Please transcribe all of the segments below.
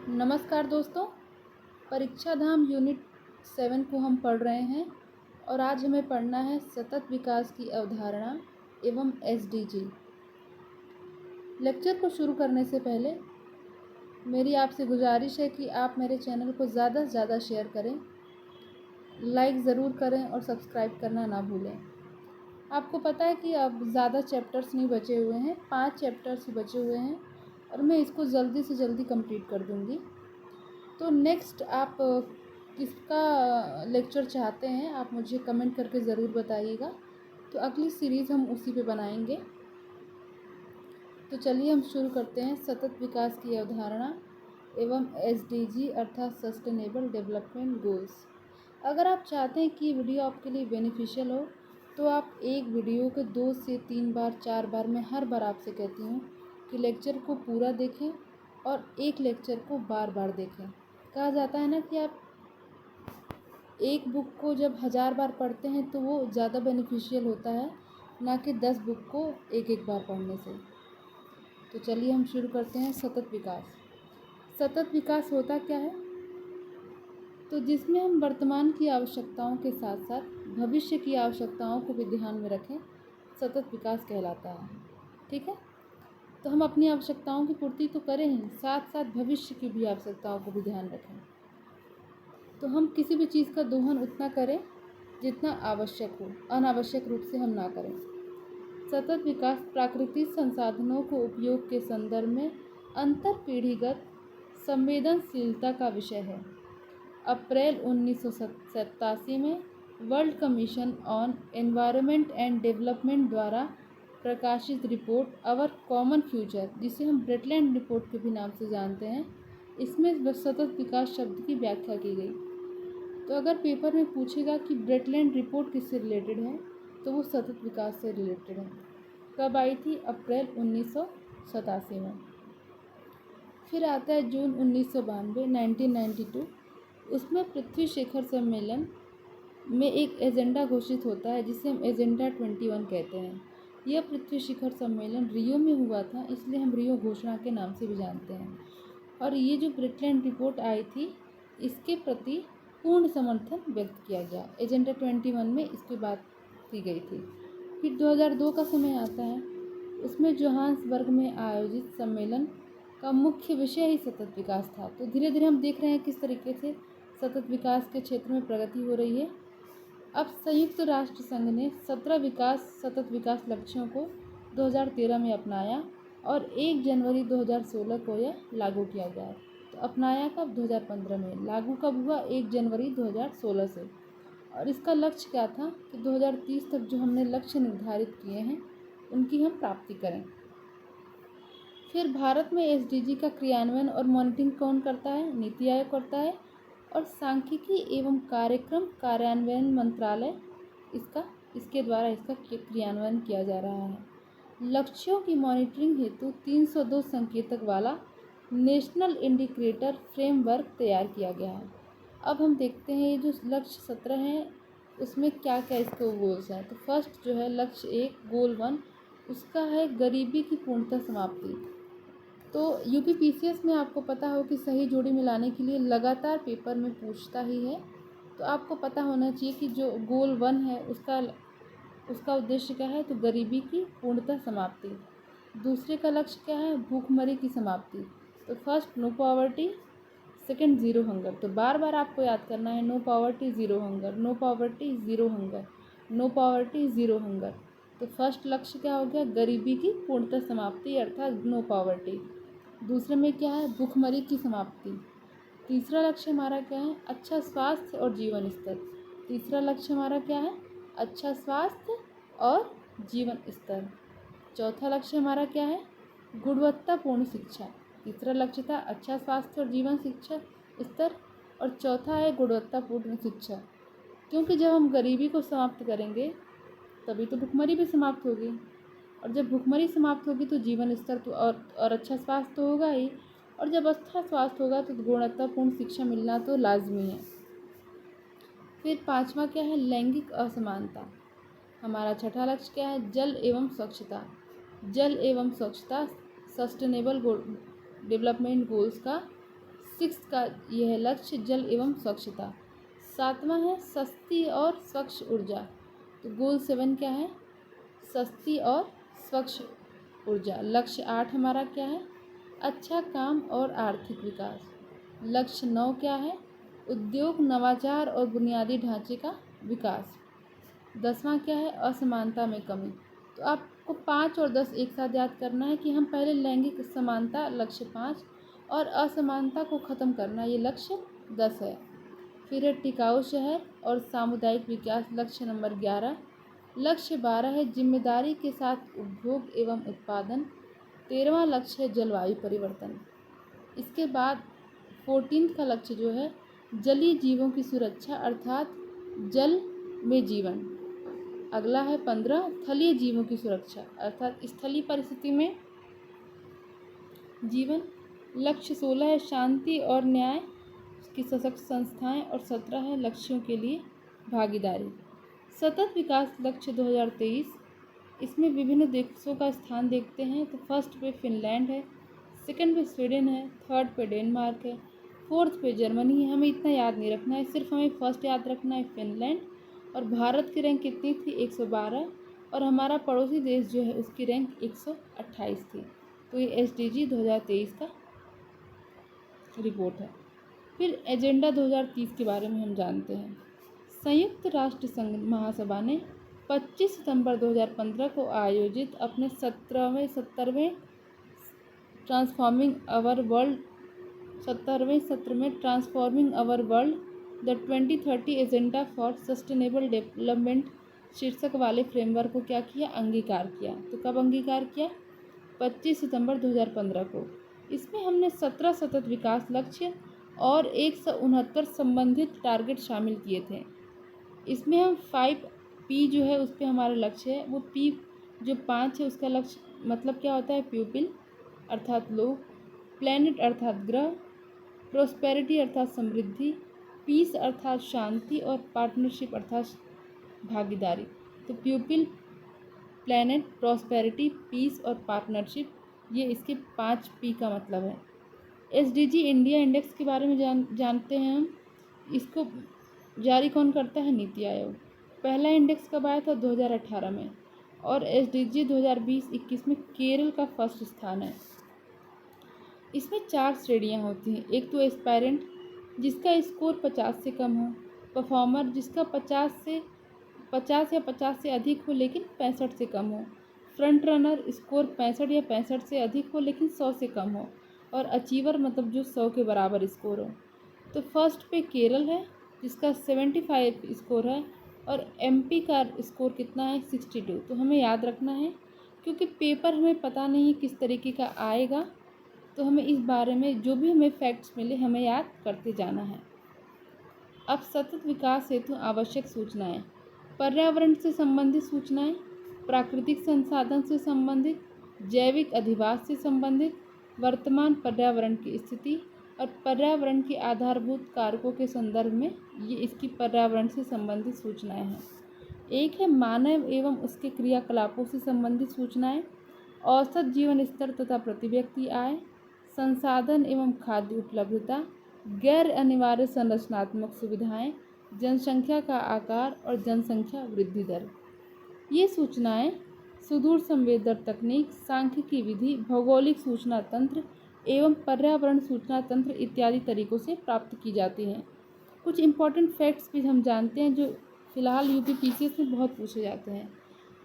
नमस्कार दोस्तों। परीक्षा धाम यूनिट 7 को हम पढ़ रहे हैं और आज हमें पढ़ना है सतत विकास की अवधारणा एवं एसडीजी। लेक्चर को शुरू करने से पहले मेरी आपसे गुजारिश है कि आप मेरे चैनल को ज़्यादा से ज़्यादा शेयर करें, लाइक ज़रूर करें और सब्सक्राइब करना ना भूलें। आपको पता है कि अब ज़्यादा चैप्टर्स नहीं बचे हुए हैं, 5 चैप्टर्स ही बचे हुए हैं और मैं इसको जल्दी से जल्दी कंप्लीट कर दूँगी। तो नेक्स्ट आप किसका लेक्चर चाहते हैं आप मुझे कमेंट करके ज़रूर बताइएगा। तो अगली सीरीज़ हम उसी पे बनाएंगे। तो चलिए हम शुरू करते हैं सतत विकास की अवधारणा एवं एसडीजी अर्थात सस्टेनेबल डेवलपमेंट गोल्स। अगर आप चाहते हैं कि वीडियो आपके लिए बेनिफिशियल हो तो आप एक वीडियो को 2 से 3 बार 4 बार, मैं हर बार आपसे कहती हूँ कि लेक्चर को पूरा देखें और एक लेक्चर को बार बार देखें। कहा जाता है ना कि आप एक बुक को जब 1000 बार पढ़ते हैं तो वो ज़्यादा बेनिफिशियल होता है, ना कि 10 बुक को एक एक बार पढ़ने से। तो चलिए हम शुरू करते हैं सतत विकास। सतत विकास होता क्या है? तो जिसमें हम वर्तमान की आवश्यकताओं के साथ साथ भविष्य की आवश्यकताओं को भी ध्यान में रखें, सतत विकास कहलाता है। ठीक है, तो हम अपनी आवश्यकताओं की पूर्ति तो करें ही, साथ साथ भविष्य की भी आवश्यकताओं को भी ध्यान रखें। तो हम किसी भी चीज़ का दोहन उतना करें जितना आवश्यक हो, अनावश्यक रूप से हम ना करें। सतत विकास प्राकृतिक संसाधनों को उपयोग के संदर्भ में अंतर पीढ़ीगत संवेदनशीलता का विषय है। अप्रैल 1987 में world commission on environment and development द्वारा प्रकाशित रिपोर्ट आवर कॉमन फ्यूचर, जिसे हम ब्रेटलैंड रिपोर्ट के भी नाम से जानते हैं, इसमें सतत विकास शब्द की व्याख्या की गई। तो अगर पेपर में पूछेगा कि ब्रेटलैंड रिपोर्ट किससे रिलेटेड है तो वो सतत विकास से रिलेटेड है। कब आई थी? अप्रैल 1987 में। फिर आता है जून 1992 उसमें पृथ्वी शिखर सम्मेलन में एक एजेंडा घोषित होता है जिसे हम एजेंडा 21 कहते हैं। यह पृथ्वी शिखर सम्मेलन रियो में हुआ था, इसलिए हम रियो घोषणा के नाम से भी जानते हैं। और ये जो ब्रेटलैंड रिपोर्ट आई थी इसके प्रति पूर्ण समर्थन व्यक्त किया गया। एजेंडा 21 में इसकी बात की गई थी। फिर 2002 का समय आता है, उसमें जोहान्सबर्ग में आयोजित सम्मेलन का मुख्य विषय ही सतत विकास था। तो धीरे धीरे हम देख रहे हैं किस तरीके से सतत विकास के क्षेत्र में प्रगति हो रही है। अब संयुक्त राष्ट्र संघ ने 17 सतत विकास लक्ष्यों को 2013 में अपनाया और 1 जनवरी 2016 को यह लागू किया गया। तो अपनाया कब? 2015 में। लागू कब हुआ? 1 जनवरी 2016 से। और इसका लक्ष्य क्या था कि 2030 तक जो हमने लक्ष्य निर्धारित किए हैं उनकी हम प्राप्ति करें। फिर भारत में एसडीजी का क्रियान्वयन और मॉनिटरिंग कौन करता है? नीति आयोग करता है और सांख्यिकी एवं कार्यक्रम कार्यान्वयन मंत्रालय इसके द्वारा इसका क्रियान्वयन किया जा रहा है। लक्ष्यों की मॉनिटरिंग हेतु 302 संकेतक वाला नेशनल इंडिकेटर फ्रेमवर्क तैयार किया गया है। अब हम देखते हैं ये जो लक्ष्य 17 हैं उसमें क्या क्या इसके गोल्स हैं। तो फर्स्ट जो है लक्ष्य 1 गोल 1, उसका है गरीबी की पूर्णतः समाप्ति। तो यूपीपीसीएस में आपको पता हो कि सही जोड़ी मिलाने के लिए लगातार पेपर में पूछता ही है। तो आपको पता होना चाहिए कि जो गोल 1 है उसका उद्देश्य क्या है? तो गरीबी की पूर्णतः समाप्ति। दूसरे का लक्ष्य क्या है? भूखमरी की समाप्ति। तो first no poverty, second zero hunger. तो बार बार आपको याद करना है no poverty zero hunger, no poverty zero hunger, no poverty zero hunger. तो फर्स्ट लक्ष्य क्या हो गया? गरीबी की पूर्णतः समाप्ति अर्थात नो पॉवर्टी। दूसरे में क्या है? भूखमरी की समाप्ति। तीसरा लक्ष्य हमारा क्या है? अच्छा स्वास्थ्य और जीवन स्तर। तीसरा लक्ष्य हमारा क्या है? अच्छा स्वास्थ्य और जीवन स्तर। चौथा लक्ष्य हमारा क्या है? गुणवत्तापूर्ण शिक्षा। तीसरा लक्ष्य था अच्छा स्वास्थ्य और जीवन शिक्षा स्तर और चौथा है गुणवत्तापूर्ण शिक्षा। क्योंकि जब हम गरीबी को समाप्त करेंगे तभी तो भुखमरी भी समाप्त होगी, और जब भुखमरी समाप्त होगी तो जीवन स्तर तो और अच्छा स्वास्थ्य तो होगा ही, और जब अच्छा स्वास्थ्य होगा तो गुणवत्तापूर्ण शिक्षा मिलना तो लाजमी है। फिर पांचवा क्या है? लैंगिक असमानता। हमारा छठा लक्ष्य क्या है? जल एवं स्वच्छता। जल एवं स्वच्छता सस्टेनेबल डेवलपमेंट गोल्स का सिक्स का यह है लक्ष्य जल एवं स्वच्छता। 7वां है सस्ती और स्वच्छ ऊर्जा। तो गोल 7 क्या है? सस्ती और स्वच्छ ऊर्जा। लक्ष्य 8 हमारा क्या है? अच्छा काम और आर्थिक विकास। लक्ष्य 9 क्या है? उद्योग, नवाचार और बुनियादी ढांचे का विकास। 10वां क्या है? असमानता में कमी। तो आपको 5 और 10 एक साथ याद करना है कि हम पहले लैंगिक समानता लक्ष्य 5 और असमानता को ख़त्म करना ये लक्ष्य 10 है। फिर है टिकाऊ शहर और सामुदायिक विकास लक्ष्य नंबर 11। लक्ष्य 12 है जिम्मेदारी के साथ उपभोग एवं उत्पादन। 13वां लक्ष्य है जलवायु परिवर्तन। इसके बाद 14 का लक्ष्य जो है जलीय जीवों की सुरक्षा अर्थात जल में जीवन। अगला है 15 थलीय जीवों की सुरक्षा अर्थात स्थलीय परिस्थिति में जीवन। लक्ष्य 16 है शांति और न्याय की सशक्त संस्थाएं और 17 है लक्ष्यों के लिए भागीदारी। सतत विकास लक्ष्य 2023 इसमें विभिन्न देशों का स्थान देखते हैं। तो फर्स्ट पे फिनलैंड है, सेकंड पे स्वीडन है, थर्ड पे डेनमार्क है, फोर्थ पे जर्मनी है। हमें इतना याद नहीं रखना है, सिर्फ हमें फर्स्ट याद रखना है फिनलैंड। और भारत की रैंक कितनी थी? 112। और हमारा पड़ोसी देश जो है उसकी रैंक 128 थी। तो ये SDG 2023 का रिपोर्ट है। फिर एजेंडा 2030 के बारे में हम जानते हैं। संयुक्त राष्ट्र संघ महासभा ने 25 सितंबर 2015 को आयोजित अपने 17वें ट्रांसफॉर्मिंग अवर वर्ल्ड 17वें सत्र में transforming our world the 2030 agenda for sustainable development शीर्षक वाले फ्रेमवर्क को क्या किया? अंगीकार किया। तो कब अंगीकार किया? 25 सितंबर 2015 को। इसमें हमने 17 सतत विकास लक्ष्य और 169 संबंधित टारगेट शामिल किए थे। इसमें हम 5P जो है उस पर हमारा लक्ष्य है, वो P जो 5 है उसका लक्ष्य मतलब क्या होता है? पीपल अर्थात लोग, प्लैनेट अर्थात ग्रह, प्रोस्पेरिटी अर्थात समृद्धि, पीस अर्थात शांति और पार्टनरशिप अर्थात भागीदारी। तो पीपल, प्लैनेट, प्रॉस्पेरिटी, पीस और पार्टनरशिप ये इसके 5P का मतलब है। SDG इंडिया इंडेक्स के बारे में जानते हैं हम। इसको जारी कौन करता है? नीति आयोग। पहला इंडेक्स कब आया था? 2018 में। और SDG 2020-21 में केरल का फर्स्ट स्थान है। इसमें 4 श्रेणियाँ होती हैं। एक तो एस्पायरेंट जिसका स्कोर 50 से कम हो, परफॉर्मर जिसका 50 या 50 से अधिक हो लेकिन 65 से कम हो, फ्रंट रनर स्कोर 65 या 65 से अधिक हो लेकिन 100 से कम हो, और अचीवर मतलब जो 100 के बराबर स्कोर हो। तो फर्स्ट पे केरल है जिसका 75 स्कोर है और MP का स्कोर कितना है? 62। तो हमें याद रखना है क्योंकि पेपर हमें पता नहीं किस तरीके का आएगा, तो हमें इस बारे में जो भी हमें फैक्ट्स मिले हमें याद करते जाना है। अब सतत विकास हेतु आवश्यक सूचनाएं। पर्यावरण से संबंधित सूचनाएं, प्राकृतिक संसाधन से संबंधित, जैविक अधिवास से संबंधित, वर्तमान पर्यावरण की स्थिति और पर्यावरण के आधारभूत कारकों के संदर्भ में ये इसकी पर्यावरण से संबंधित सूचनाएं हैं। एक है मानव एवं उसके क्रियाकलापों से संबंधित सूचनाएं, औसत जीवन स्तर तथा प्रति व्यक्ति आय, संसाधन एवं खाद्य उपलब्धता, गैर अनिवार्य संरचनात्मक सुविधाएं, जनसंख्या का आकार और जनसंख्या वृद्धि दर। ये सूचनाएं सुदूर संवेदक तकनीक, सांख्यिकी विधि, भौगोलिक सूचना तंत्र एवं पर्यावरण सूचना तंत्र इत्यादि तरीकों से प्राप्त की जाती हैं। कुछ इम्पॉर्टेंट फैक्ट्स भी हम जानते हैं जो फिलहाल UPPCS में बहुत पूछे जाते हैं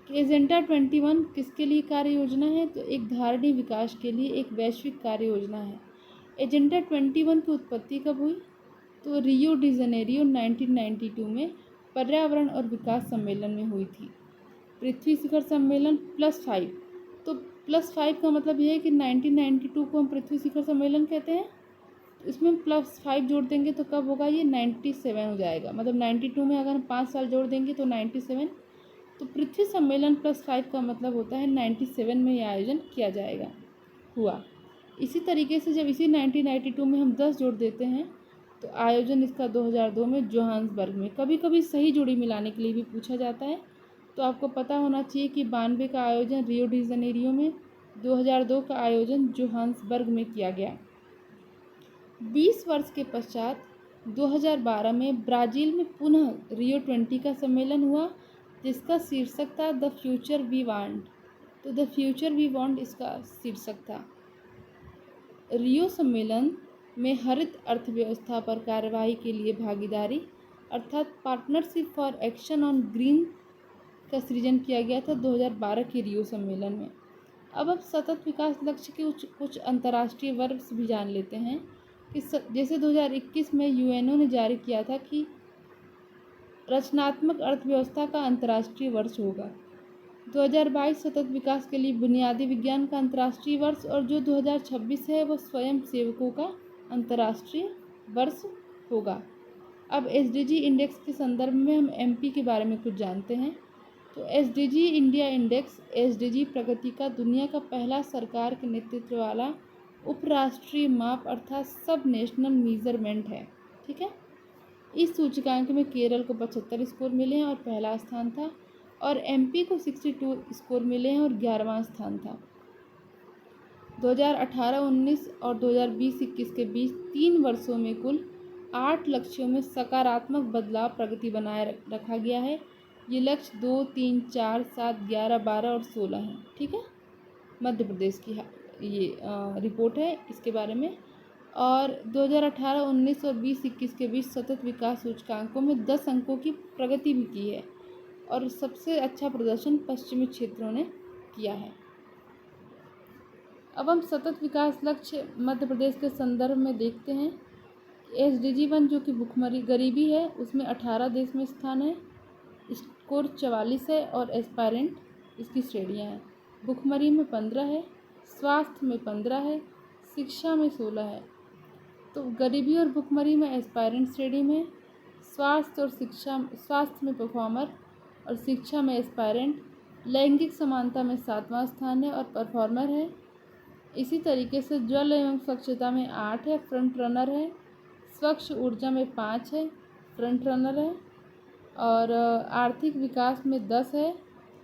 कि एजेंडा 21 किसके लिए कार्य योजना है? तो एक धारणीय विकास के लिए एक वैश्विक कार्य योजना है। एजेंडा 21 की उत्पत्ति कब हुई? तो रियो डी जनेरियो 1992 में पर्यावरण और विकास सम्मेलन में हुई थी। पृथ्वी शिखर सम्मेलन +5। तो +5 का मतलब यह है कि 1992 को हम पृथ्वी शिखर सम्मेलन कहते हैं। इसमें +5 जोड़ देंगे तो कब होगा? ये 97 हो जाएगा। मतलब 92 में अगर हम 5 साल जोड़ देंगे तो 97। तो पृथ्वी सम्मेलन +5 का मतलब होता है 97 में यह आयोजन किया जाएगा हुआ। इसी तरीके से जब इसी 1992 में हम 10 जोड़ देते हैं तो आयोजन इसका 2002 में जोहान्सबर्ग में। कभी कभी सही जोड़ी मिलाने के लिए भी पूछा जाता है, तो आपको पता होना चाहिए कि 92 का आयोजन रियो डी जनेरियो में, 2002 का आयोजन जोहान्सबर्ग में किया गया। 20 वर्ष के पश्चात 2012 में ब्राज़ील में पुनः रियो 20 का सम्मेलन हुआ, जिसका शीर्षक था द फ्यूचर वी वांट। तो द फ्यूचर वी वांट इसका शीर्षक था। रियो सम्मेलन में हरित अर्थव्यवस्था पर कार्यवाही के लिए भागीदारी अर्थात partnership for action on green का सृजन किया गया था 2012 के रियो सम्मेलन में। अब सतत विकास लक्ष्य के कुछ अंतर्राष्ट्रीय वर्ष भी जान लेते हैं कि जैसे 2021 में यूएनओ ने जारी किया था कि रचनात्मक अर्थव्यवस्था का अंतर्राष्ट्रीय वर्ष होगा। 2022 सतत विकास के लिए बुनियादी विज्ञान का अंतर्राष्ट्रीय वर्ष, और जो 2026 है वह स्वयं सेवकों का अंतर्राष्ट्रीय वर्ष होगा। अब एसडीजी इंडेक्स के संदर्भ में हम एमपी के बारे में कुछ जानते हैं। तो एसडीजी इंडिया इंडेक्स एसडीजी प्रगति का दुनिया का पहला सरकार के नेतृत्व वाला उपराष्ट्रीय माप अर्थात सब नेशनल मेजरमेंट है। ठीक है। इस सूचकांक में केरल को 75 स्कोर मिले हैं और पहला स्थान था, और एमपी को 62 स्कोर मिले हैं और 11वां स्थान था। 2018-19 और 2020-21 के बीच 3 वर्षों में कुल 8 लक्ष्यों में सकारात्मक बदलाव प्रगति बनाए रखा गया है। ये लक्ष्य 2, 3, 4, 7, 11, 12 और 16 हैं। ठीक है। मध्य प्रदेश की ये रिपोर्ट है इसके बारे में। और 2018-19 और 20-21 के बीच सतत विकास सूचकांकों में 10 अंकों की प्रगति भी की है, और सबसे अच्छा प्रदर्शन पश्चिमी क्षेत्रों ने किया है। अब हम सतत विकास लक्ष्य मध्य प्रदेश के संदर्भ में देखते हैं। एसडीजी 1 जो कि भुखमरी गरीबी है उसमें 18 देश में स्थान है, स्कोर 44 है, और एस्पायरेंट इसकी श्रेणियाँ हैं। भुखमरी में 15 है, स्वास्थ्य में 15 है, शिक्षा में 16 है। तो गरीबी और भुखमरी में एस्पायरेंट श्रेणी में, स्वास्थ्य में परफॉर्मर और शिक्षा में एस्पायरेंट, लैंगिक समानता में 7वां स्थान है और परफॉर्मर है। इसी तरीके से जल एवं स्वच्छता में 8 है, फ्रंट रनर है। स्वच्छ ऊर्जा में 5 है, फ्रंट रनर है। और आर्थिक विकास में 10 है,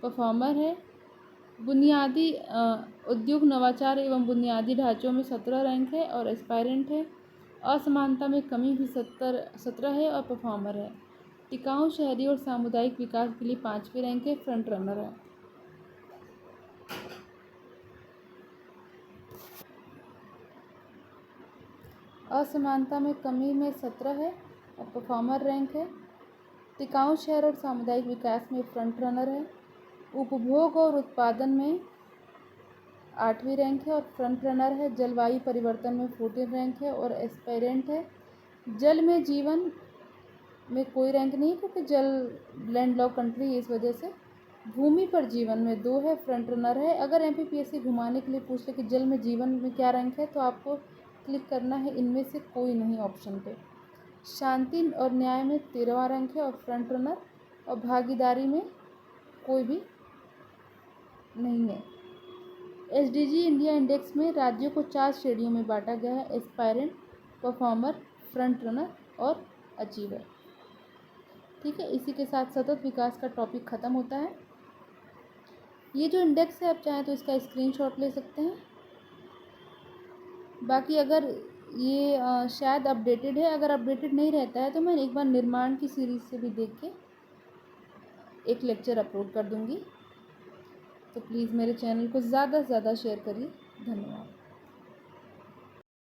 परफॉर्मर है। बुनियादी उद्योग नवाचार एवं बुनियादी ढांचों में 17 रैंक है और एस्पायरेंट है। असमानता में कमी भी 17 है और परफॉर्मर है। टिकाऊ शहरी और सामुदायिक विकास के लिए 5वीं रैंक है, फ्रंट रनर है। असमानता में कमी में 17 है और परफॉर्मर रैंक है। टिकाऊ शहर और सामुदायिक विकास में फ्रंट रनर है। उपभोग और उत्पादन में 8वीं रैंक है और फ्रंट रनर है। जलवायु परिवर्तन में 14 रैंक है और एस्पायरेंट है। जल में जीवन में कोई रैंक नहीं क्योंकि जल लैंडलॉक कंट्री है, इस वजह से। भूमि पर जीवन में 2 है, फ्रंट रनर है। अगर एमपीपीएससी घुमाने के लिए पूछ ले कि जल में जीवन में क्या रैंक है, तो आपको क्लिक करना है इनमें से कोई नहीं ऑप्शन पे। शांति और न्याय में 13वां रैंक है और फ्रंट रनर, और भागीदारी में कोई भी नहीं है। एसडीजी इंडिया इंडेक्स में राज्यों को 4 श्रेणियों में बांटा गया है: एस्पायरेंट, परफॉर्मर, फ्रंट रनर और अचीवर। ठीक है। इसी के साथ सतत विकास का टॉपिक ख़त्म होता है। ये जो इंडेक्स है आप चाहें तो इसका स्क्रीनशॉट ले सकते हैं। बाकी अगर ये शायद अपडेटेड है, अगर अपडेटेड नहीं रहता है तो मैं एक बार निर्माण की सीरीज़ से भी देख के एक लेक्चर अपलोड कर दूँगी। तो प्लीज़ मेरे चैनल को ज़्यादा से ज़्यादा शेयर करिए। धन्यवाद।